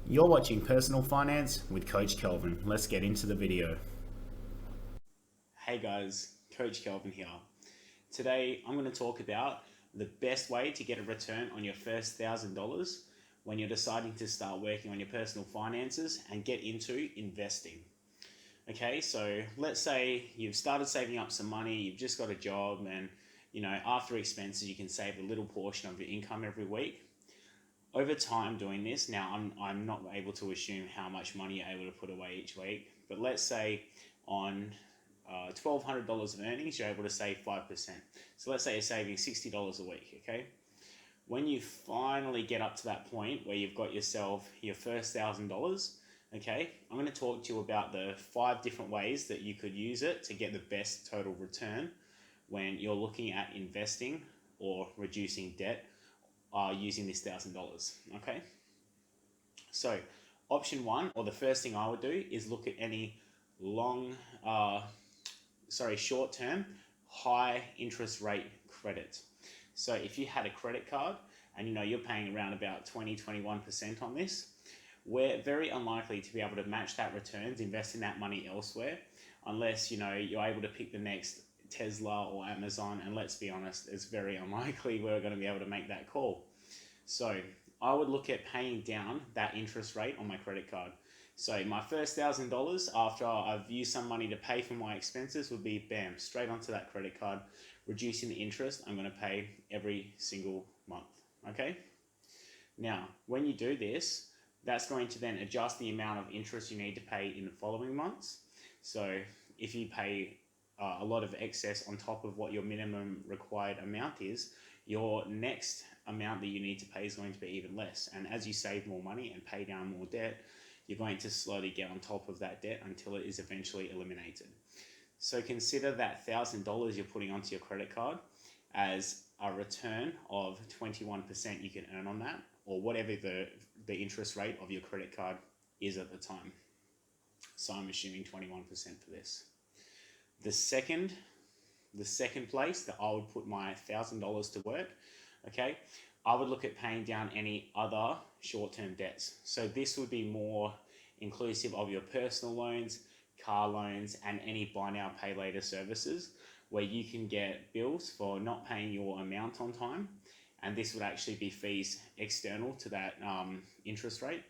You're watching Personal Finance with Coach Kelvin. Let's get into the video. Hey guys, Coach Kelvin here. Today I'm going to talk about the best way to get a return on your first $1,000 when you're deciding to start working on your personal finances and get into investing. Okay, so let's say you've started saving up some money, you've just got a job, and after expenses you can save a little portion of your income every week. Over time doing this, now I'm not able to assume how much money you're able to put away each week, but let's say on $1,200 of earnings, you're able to save 5%. So let's say you're saving $60 a week, okay? When you finally get up to that point where you've got yourself your first $1,000, okay, I'm going to talk to you about the 5 different ways that you could use it to get the best total return when you're looking at investing or reducing debt using this $1,000, okay? So option 1, or the first thing I would do, is look at any short-term high interest rate credit. So if you had a credit card and you're paying around about 20-21% on this, we're very unlikely to be able to match that returns, investing that money elsewhere, unless you're able to pick the next Tesla or Amazon, and let's be honest, it's very unlikely we're going to be able to make that call. So I would look at paying down that interest rate on my credit card. So my first $1,000 after I've used some money to pay for my expenses would be bam, straight onto that credit card, reducing the interest I'm going to pay every single month, okay? Now, when you do this, that's going to then adjust the amount of interest you need to pay in the following months. So if you pay a lot of excess on top of what your minimum required amount is, your next amount that you need to pay is going to be even less. And as you save more money and pay down more debt, you're going to slowly get on top of that debt until it is eventually eliminated. So consider that $1,000 you're putting onto your credit card as a return of 21% you can earn on that, or whatever the interest rate of your credit card is at the time. So I'm assuming 21% for this. The second place that I would put my $1,000 to work, okay, I would look at paying down any other short-term debts. So this would be more inclusive of your personal loans, car loans, and any buy now, pay later services where you can get bills for not paying your amount on time. And this would actually be fees external to that interest rate.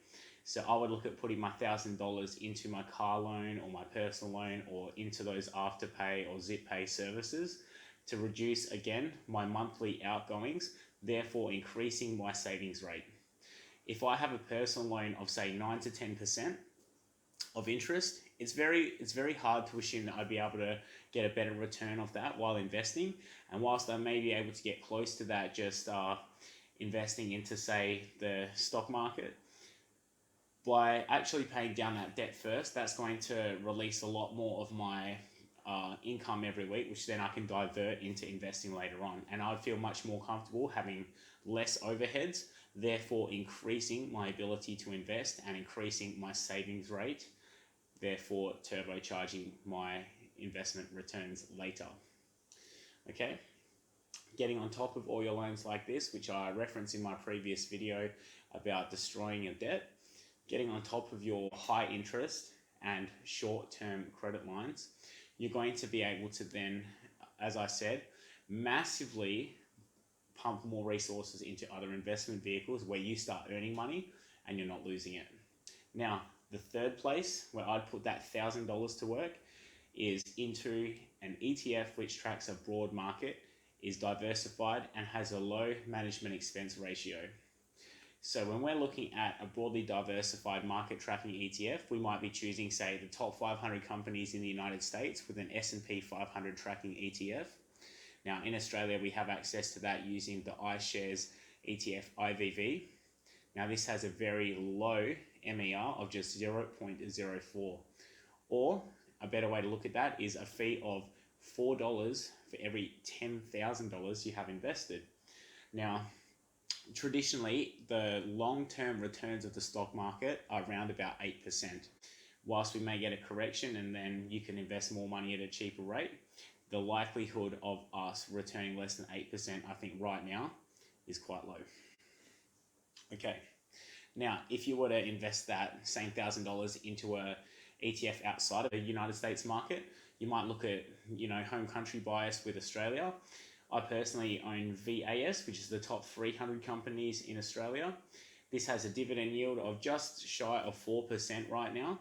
So I would look at putting my $1,000 into my car loan or my personal loan or into those Afterpay or ZipPay services to reduce, again, my monthly outgoings, therefore increasing my savings rate. If I have a personal loan of say 9 to 10% of interest, it's very hard to assume that I'd be able to get a better return of that while investing. And whilst I may be able to get close to that just investing into say the stock market, by actually paying down that debt first, that's going to release a lot more of my income every week, which then I can divert into investing later on. And I would feel much more comfortable having less overheads, therefore increasing my ability to invest and increasing my savings rate, therefore turbocharging my investment returns later. Okay? Getting on top of all your loans like this, which I referenced in my previous video about destroying your debt, getting on top of your high interest and short-term credit lines, you're going to be able to then, as I said, massively pump more resources into other investment vehicles where you start earning money and you're not losing it. Now, the third place where I'd put that $1,000 to work is into an ETF which tracks a broad market, is diversified, and has a low management expense ratio. So when we're looking at a broadly diversified market tracking ETF, we might be choosing, say, the top 500 companies in the United States with an S&P 500 tracking ETF. Now, in Australia, we have access to that using the iShares ETF IVV. Now, this has a very low MER of just 0.04. Or a better way to look at that is a fee of $4 for every $10,000 you have invested. Now, traditionally, the long-term returns of the stock market are around about 8%. Whilst we may get a correction and then you can invest more money at a cheaper rate, the likelihood of us returning less than 8%, I think right now, is quite low. Okay, Now, if you were to invest that same $1,000 into a ETF outside of the United States market, you might look at, home country bias with Australia. I personally own VAS, which is the top 300 companies in Australia. This has a dividend yield of just shy of 4% right now,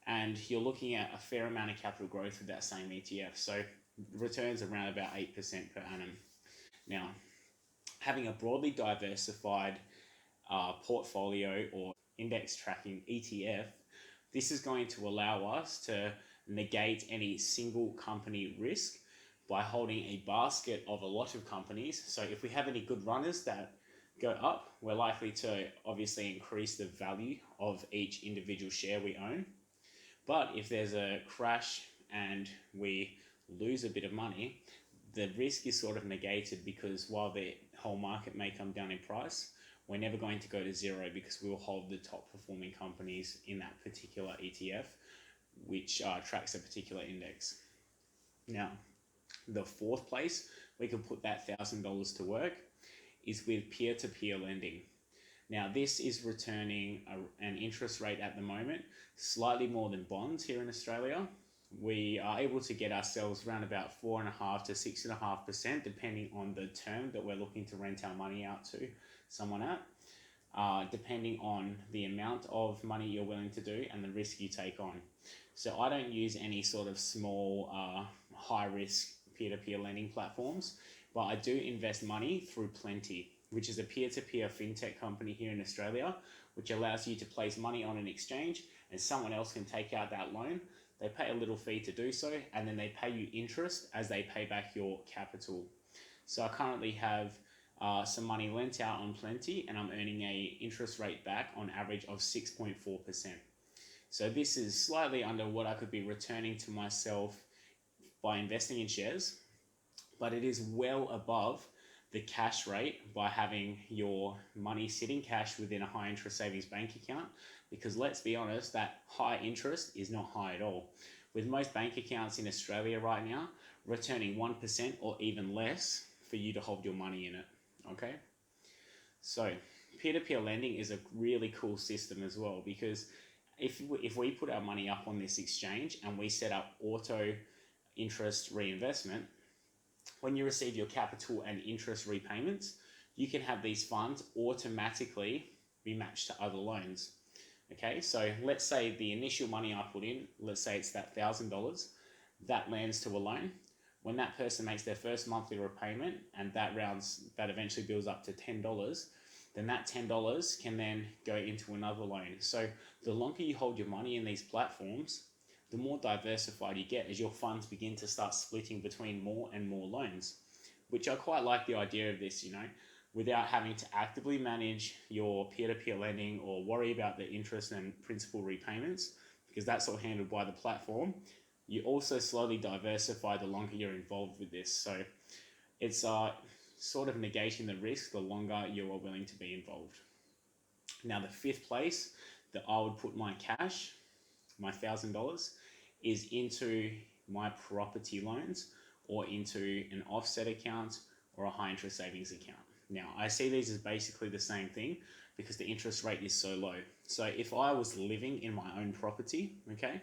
and you're looking at a fair amount of capital growth with that same ETF. So returns around about 8% per annum. Now, having a broadly diversified portfolio or index tracking ETF, this is going to allow us to negate any single company risk by holding a basket of a lot of companies. So if we have any good runners that go up, we're likely to obviously increase the value of each individual share we own. But if there's a crash and we lose a bit of money, the risk is sort of negated, because while the whole market may come down in price, we're never going to go to zero, because we will hold the top performing companies in that particular ETF, which tracks a particular index. Now, the fourth place we can put that $1,000 to work is with peer-to-peer lending. Now, this is returning an interest rate at the moment slightly more than bonds here in Australia. We are able to get ourselves around about 4.5% to 6.5%, depending on the term that we're looking to rent our money out to someone at, depending on the amount of money you're willing to do and the risk you take on. So I don't use any sort of small, high-risk peer-to-peer lending platforms, but I do invest money through Plenty, which is a peer-to-peer fintech company here in Australia, which allows you to place money on an exchange and someone else can take out that loan. They pay a little fee to do so, and then they pay you interest as they pay back your capital. So I currently have some money lent out on Plenty, and I'm earning a interest rate back on average of 6.4%. So this is slightly under what I could be returning to myself by investing in shares, but it is well above the cash rate by having your money sitting cash within a high interest savings bank account, because let's be honest, that high interest is not high at all. With most bank accounts in Australia right now returning 1% or even less for you to hold your money in it. Okay, so peer-to-peer lending is a really cool system as well, because if we put our money up on this exchange and we set up auto interest reinvestment, when you receive your capital and interest repayments, you can have these funds automatically be matched to other loans. Okay, so let's say the initial money I put in, let's say it's that $1,000, that lands to a loan. When that person makes their first monthly repayment and that eventually builds up to $10, then that $10 can then go into another loan. So the longer you hold your money in these platforms, the more diversified you get as your funds begin to start splitting between more and more loans, which I quite like the idea of this, without having to actively manage your peer-to-peer lending or worry about the interest and principal repayments, because that's all handled by the platform. You also slowly diversify the longer you're involved with this. So it's sort of negating the risk the longer you are willing to be involved. Now, the fifth place that I would put my cash, my $1,000, is into my property loans or into an offset account or a high interest savings account. Now, I see these as basically the same thing because the interest rate is so low. So if I was living in my own property, okay,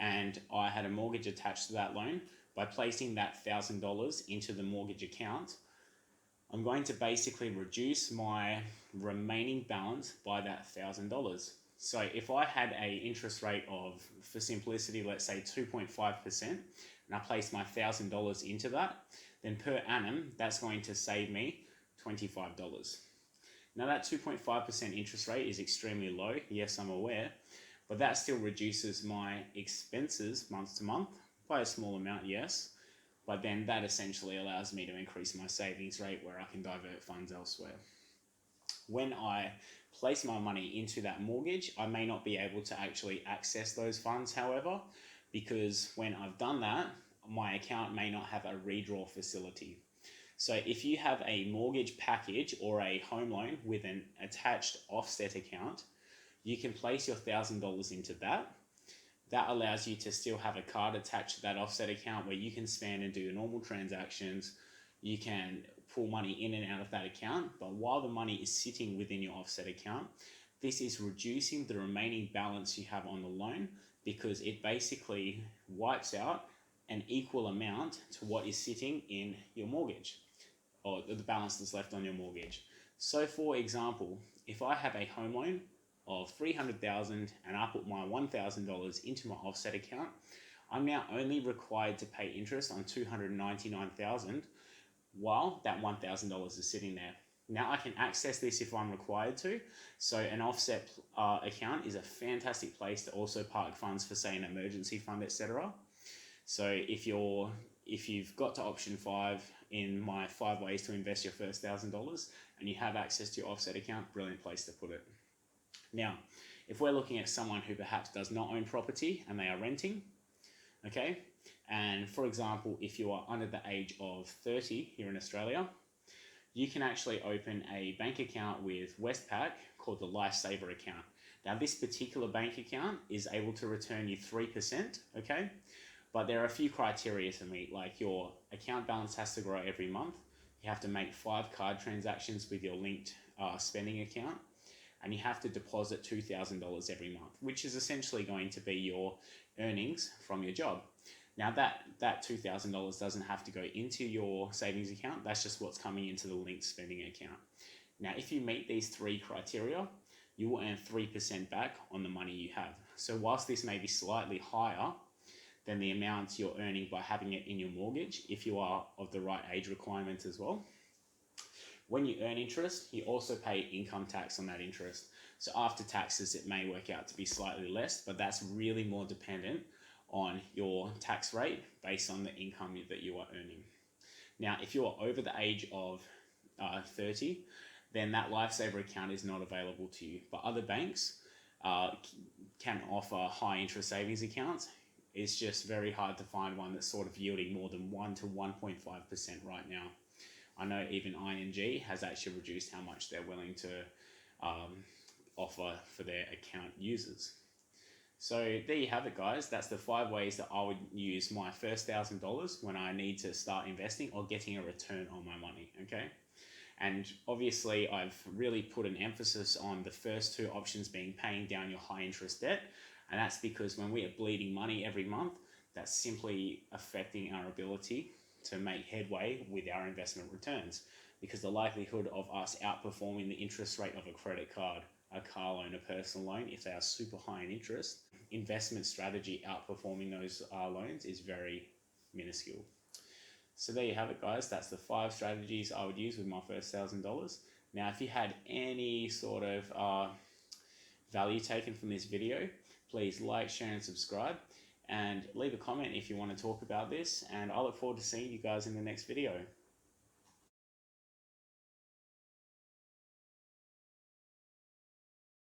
and I had a mortgage attached to that loan, by placing that $1,000 into the mortgage account, I'm going to basically reduce my remaining balance by that $1,000. So if I had an interest rate of, for simplicity, let's say 2.5%, and I place my $1,000 into that, then per annum, that's going to save me $25. Now that 2.5% interest rate is extremely low. Yes, I'm aware, but that still reduces my expenses month to month by a small amount, yes. But then that essentially allows me to increase my savings rate where I can divert funds elsewhere. When I place my money into that mortgage, I may not be able to actually access those funds, however, because when I've done that, my account may not have a redraw facility. So if you have a mortgage package or a home loan with an attached offset account, you can place your $1,000 into that. That allows you to still have a card attached to that offset account where you can spend and do normal transactions. You can pull money in and out of that account, but while the money is sitting within your offset account, this is reducing the remaining balance you have on the loan, because it basically wipes out an equal amount to what is sitting in your mortgage, or the balance that's left on your mortgage. So for example, if I have a home loan of $300,000 and I put my $1,000 into my offset account, I'm now only required to pay interest on $299,000 while that $1,000 is sitting there. Now I can access this if I'm required to. So an offset account is a fantastic place to also park funds for, say, an emergency fund, etc. So if you've got to option 5 in my 5 ways to invest your first $1,000 and you have access to your offset account, brilliant place to put it. Now, if we're looking at someone who perhaps does not own property and they are renting, okay, and for example, if you are under the age of 30 here in Australia, you can actually open a bank account with Westpac called the Lifesaver account. Now, this particular bank account is able to return you 3%, okay? But there are a few criteria to meet, like your account balance has to grow every month. You have to make 5 card transactions with your linked spending account, and you have to deposit $2,000 every month, which is essentially going to be your earnings from your job. Now that $2,000 doesn't have to go into your savings account, that's just what's coming into the linked spending account. Now, if you meet these 3 criteria, you will earn 3% back on the money you have. So whilst this may be slightly higher than the amount you're earning by having it in your mortgage, if you are of the right age requirement as well, when you earn interest, you also pay income tax on that interest. So after taxes, it may work out to be slightly less, but that's really more dependent on your tax rate based on the income that you are earning. Now, if you are over the age of 30, then that Lifesaver account is not available to you. But other banks can offer high interest savings accounts. It's just very hard to find one that's sort of yielding more than 1 to 1.5% right now. I know even ING has actually reduced how much they're willing to offer for their account users. So there you have it, guys. That's the 5 ways that I would use my first $1,000 when I need to start investing or getting a return on my money, okay? And obviously, I've really put an emphasis on the first 2 options being paying down your high interest debt. And that's because when we are bleeding money every month, that's simply affecting our ability to make headway with our investment returns, because the likelihood of us outperforming the interest rate of a credit card, a car loan, a personal loan, if they are super high in interest, investment strategy outperforming those loans is very minuscule. So there you have it, guys. That's the 5 strategies I would use with my first $1,000. Now, if you had any sort of value taken from this video, please like, share, and subscribe, and leave a comment if you want to talk about this. And I look forward to seeing you guys in the next video.